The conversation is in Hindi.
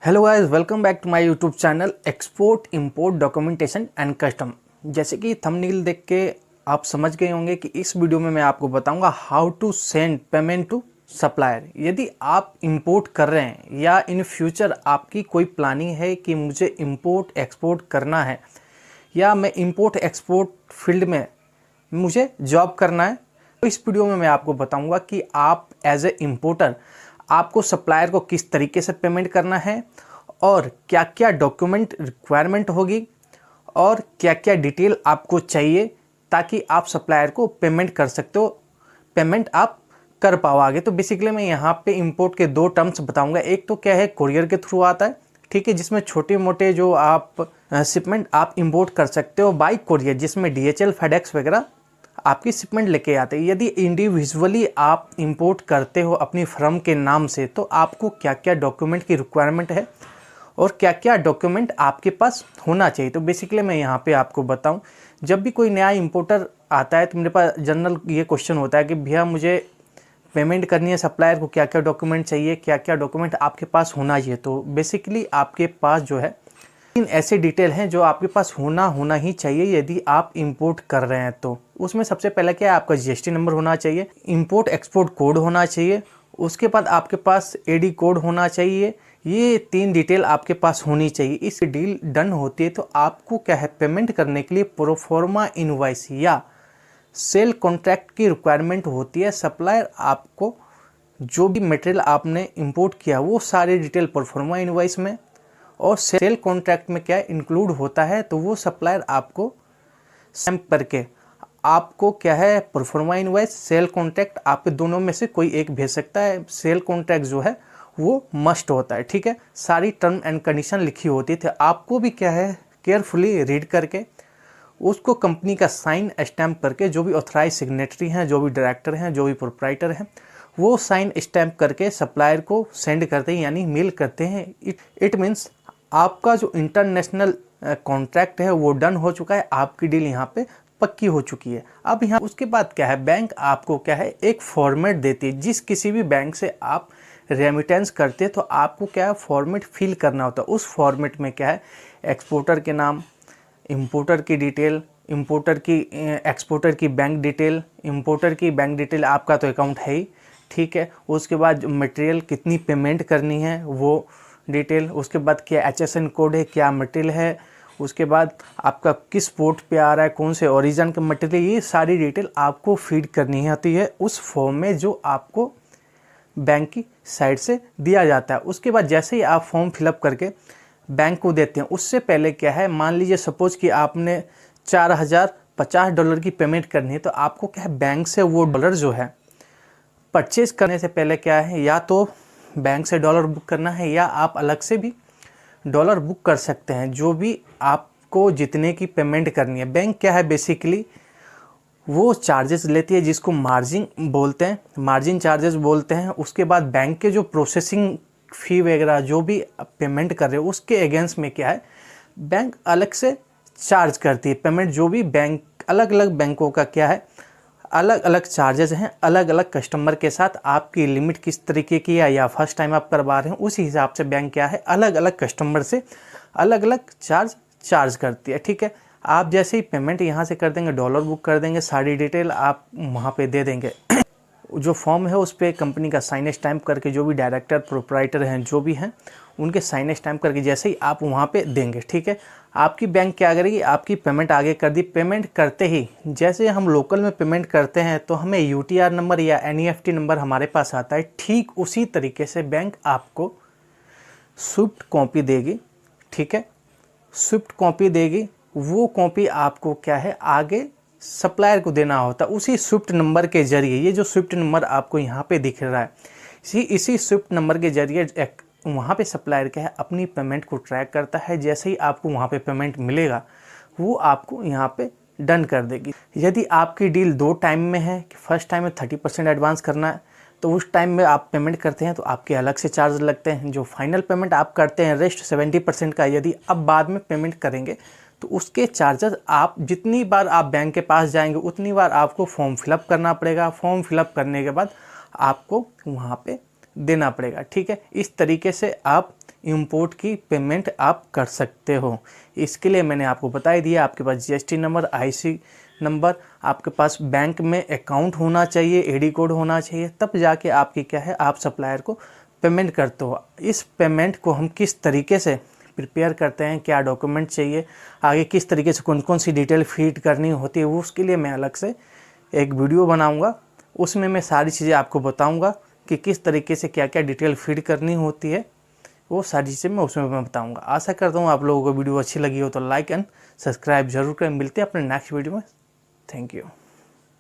Hello guys, welcome back to my YouTube channel export import documentation and custom. जैसे कि थंबनेल देख के आप समझ गए होंगे कि इस वीडियो में मैं आपको बताऊंगा how to send payment to supplier. यदि आप इंपोर्ट कर रहे हैं या इन फ्यूचर आपकी कोई प्लानिंग है कि मुझे इंपोर्ट एक्सपोर्ट करना है या मैं इंपोर्ट एक्सपोर्ट फील्ड में मुझे जॉब करना है, तो इस वीडियो में मैं आपको बताऊंगा कि आप एज ए इम्पोर्टर आपको सप्लायर को किस तरीके से पेमेंट करना है और क्या क्या डॉक्यूमेंट रिक्वायरमेंट होगी और क्या क्या डिटेल आपको चाहिए ताकि आप सप्लायर को पेमेंट कर सकते हो, पेमेंट आप कर पाओ आगे। तो बेसिकली मैं यहाँ पे इंपोर्ट के दो टर्म्स बताऊंगा। एक तो क्या है, कोरियर के थ्रू आता है, ठीक है, जिसमें छोटे मोटे जो आप शिपमेंट आप इंपोर्ट कर सकते हो बाई कोरियर, जिसमें DHL फेडेक्स वगैरह आपकी शिपमेंट लेके आते हैं। यदि इंडिविजुअली आप इंपोर्ट करते हो अपनी फर्म के नाम से, तो आपको क्या क्या डॉक्यूमेंट की रिक्वायरमेंट है और क्या क्या डॉक्यूमेंट आपके पास होना चाहिए। तो बेसिकली मैं यहाँ पे आपको बताऊं, जब भी कोई नया इंपोर्टर आता है तो मेरे पास जनरल ये क्वेश्चन होता है कि भैया मुझे पेमेंट करनी है सप्लायर को, क्या क्या डॉक्यूमेंट चाहिए, क्या क्या डॉक्यूमेंट आपके पास होना चाहिए। तो बेसिकली आपके पास जो है तीन ऐसे डिटेल हैं जो आपके पास होना ही चाहिए यदि आप इंपोर्ट कर रहे हैं। तो उसमें सबसे पहले क्या है, आपका GST नंबर होना चाहिए, इंपोर्ट एक्सपोर्ट कोड होना चाहिए, उसके बाद आपके पास AD कोड होना चाहिए। ये तीन डिटेल आपके पास होनी चाहिए। इस डील डन होती है तो आपको क्या है, पेमेंट करने के लिए प्रोफॉर्मा इनवॉइस या सेल कॉन्ट्रैक्ट की रिक्वायरमेंट होती है। सप्लायर आपको जो भी मटेरियल आपने इंपोर्ट किया वो सारी डिटेल प्रोफॉर्मा इनवॉइस में और सेल कॉन्ट्रैक्ट में क्या इंक्लूड होता है, तो वो सप्लायर आपको स्टैम्प करके आपको क्या है, प्रोफॉर्मा इनवॉइस, सेल कॉन्ट्रैक्ट, आपके दोनों में से कोई एक भेज सकता है। सेल कॉन्ट्रैक्ट जो है वो मस्ट होता है, ठीक है। सारी टर्म एंड कंडीशन लिखी होती थी, आपको भी क्या है केयरफुली रीड करके उसको कंपनी का साइन स्टैम्प करके, जो भी ऑथराइज सिग्नेटरी हैं, जो भी डायरेक्टर हैं, जो भी प्रोप्राइटर हैं, वो साइन स्टैम्प करके सप्लायर को सेंड करते हैं, यानी मेल करते हैं। इट मीन्स आपका जो इंटरनेशनल कॉन्ट्रैक्ट है वो डन हो चुका है, आपकी डील यहाँ पे पक्की हो चुकी है। अब यहाँ उसके बाद क्या है, बैंक आपको क्या है एक फॉर्मेट देती है। जिस किसी भी बैंक से आप रेमिटेंस करते हैं तो आपको क्या है फॉर्मेट फिल करना होता है। उस फॉर्मेट में क्या है, एक्सपोर्टर के नाम, इंपोर्टर की डिटेल, इंपोर्टर की एक्सपोर्टर की बैंक डिटेल, इंपोर्टर की बैंक डिटेल, आपका तो अकाउंट है ही, ठीक है। उसके बाद मटेरियल कितनी पेमेंट करनी है वो डिटेल, उसके बाद क्या HSN कोड है, क्या मटेरियल है, उसके बाद आपका किस पोर्ट पे आ रहा है, कौन से ओरिजिन का मटेरियल, ये सारी डिटेल आपको फीड करनी होती है उस फॉर्म में जो आपको बैंक की साइड से दिया जाता है। उसके बाद जैसे ही आप फॉर्म फिलअप करके बैंक को देते हैं, उससे पहले क्या है, मान लीजिए सपोज कि आपने $4050 की पेमेंट करनी है, तो आपको क्या है बैंक से वो डॉलर जो है परचेज करने से पहले क्या है, या तो बैंक से डॉलर बुक करना है या आप अलग से भी डॉलर बुक कर सकते हैं। जो भी आपको जितने की पेमेंट करनी है, बैंक क्या है बेसिकली वो चार्जेस लेती है जिसको मार्जिन बोलते हैं, मार्जिन चार्जेस बोलते हैं। उसके बाद बैंक के जो प्रोसेसिंग फ़ी वगैरह जो भी पेमेंट कर रहे हो उसके अगेंस्ट में क्या है, बैंक अलग से चार्ज करती है पेमेंट। जो भी बैंक, अलग अलग बैंकों का क्या है, अलग अलग चार्जेस हैं, अलग अलग कस्टमर के साथ। आपकी लिमिट किस तरीके की है या फर्स्ट टाइम आप करवा रहे हैं, उसी हिसाब से बैंक क्या है अलग अलग कस्टमर से अलग अलग चार्ज करती है, ठीक है। आप जैसे ही पेमेंट यहाँ से कर देंगे, डॉलर बुक कर देंगे, सारी डिटेल आप वहाँ पे दे देंगे। जो फॉर्म है उस पर कंपनी का साइन स्टैम्प करके, जो भी डायरेक्टर प्रोप्राइटर हैं जो भी हैं उनके साइन स्टैम्प करके जैसे ही आप वहाँ पे देंगे, ठीक है, आपकी बैंक क्या करेगी, आपकी पेमेंट आगे कर दी। पेमेंट करते ही जैसे हम लोकल में पेमेंट करते हैं तो हमें UTR नंबर या NEFT नंबर हमारे पास आता है, ठीक उसी तरीके से बैंक आपको स्विफ्ट कॉपी देगी, ठीक है, स्विफ्ट कॉपी देगी। वो कॉपी आपको क्या है आगे सप्लायर को देना होता है उसी स्विफ्ट नंबर के जरिए। ये जो स्विफ्ट नंबर आपको यहाँ पे दिख रहा है, इसी स्विफ्ट नंबर के जरिए वहाँ पे सप्लायर क्या है अपनी पेमेंट को ट्रैक करता है। जैसे ही आपको वहाँ पे पेमेंट मिलेगा वो आपको यहाँ पे डन कर देगी। यदि आपकी डील 2 टाइम में है कि फर्स्ट टाइम में 30% एडवांस करना है, तो उस टाइम में आप पेमेंट करते हैं तो आपके अलग से चार्ज लगते हैं। जो फाइनल पेमेंट आप करते हैं रेस्ट 70% का, यदि अब बाद में पेमेंट करेंगे तो उसके चार्जेस आप जितनी बार आप बैंक के पास जाएंगे उतनी बार आपको फॉर्म फिलअप करना पड़ेगा। फॉर्म फिलअप करने के बाद आपको वहाँ पे देना पड़ेगा। ठीक है, इस तरीके से आप इंपोर्ट की पेमेंट आप कर सकते हो। इसके लिए मैंने आपको बता ही दिया, आपके पास जीएसटी नंबर, आईसी नंबर, आपके पास बैंक में अकाउंट होना चाहिए, एडी कोड होना चाहिए, तब जाके आपकी क्या है, आप सप्लायर को पेमेंट करते हो। इस पेमेंट को हम किस तरीके से प्रिपेयर करते हैं, क्या डॉक्यूमेंट चाहिए, आगे किस तरीके से कौन कौन सी डिटेल फीड करनी होती है, वो उसके लिए मैं अलग से एक वीडियो बनाऊंगा। उसमें मैं सारी चीज़ें आपको बताऊंगा कि किस तरीके से क्या क्या डिटेल फीड करनी होती है, वो सारी चीज़ें मैं उसमें बताऊंगा। आशा करता हूँ आप लोगों को वीडियो अच्छी लगी हो तो लाइक एंड सब्सक्राइब जरूर करें। मिलते हैं अपने नेक्स्ट वीडियो में। Thank you.